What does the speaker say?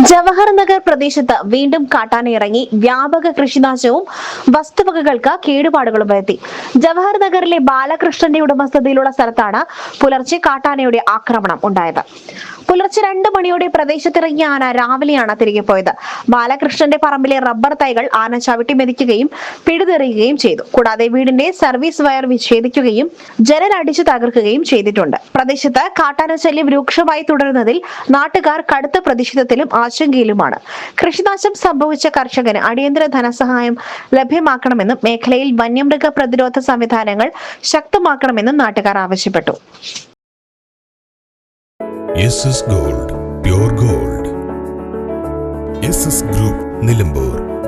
ജവഹർ നഗർ പ്രദേശത്ത് വീണ്ടും കാട്ടാനയിറങ്ങി വ്യാപക കൃഷിനാശവും വസ്തുവകകൾക്ക് കേടുപാടുകളും വരുത്തി. ജവഹർ നഗറിലെ ബാലകൃഷ്ണന്റെ ഉടമസ്ഥതയിലുള്ള സ്ഥലത്താണ് പുലർച്ചെ കാട്ടാനയുടെ ആക്രമണം ഉണ്ടായത്. പുലർച്ചെ 2 മണിയോടെ പ്രദേശത്തിറങ്ങിയ ആന രാവിലെയാണ് തിരികെ പോയത്. ബാലകൃഷ്ണന്റെ പറമ്പിലെ റബ്ബർ തൈകൾ ആന ചവിട്ടി മെതിക്കുകയും പിഴുതെറിയുകയും ചെയ്തു. കൂടാതെ വീടിന്റെ സർവീസ് വയർ വിച്ഛേദിക്കുകയും ജനൽ അടിച്ചു തകർക്കുകയും ചെയ്തിട്ടുണ്ട്. പ്രദേശത്ത് കാട്ടാന ശല്യം രൂക്ഷമായി തുടരുന്നതിൽ നാട്ടുകാർ കടുത്ത പ്രതിഷേധത്തിലും ആശങ്കയിലുമാണ്. കൃഷിനാശം സംഭവിച്ച കർഷകന് അടിയന്തര ധനസഹായം ലഭ്യമാക്കണമെന്നും മേഖലയിൽ വന്യമൃഗ പ്രതിരോധ സംവിധാനങ്ങൾ ശക്തമാക്കണമെന്നും നാട്ടുകാർ ആവശ്യപ്പെട്ടു. SS Gold, Pure Gold. SS Group, Nilambur.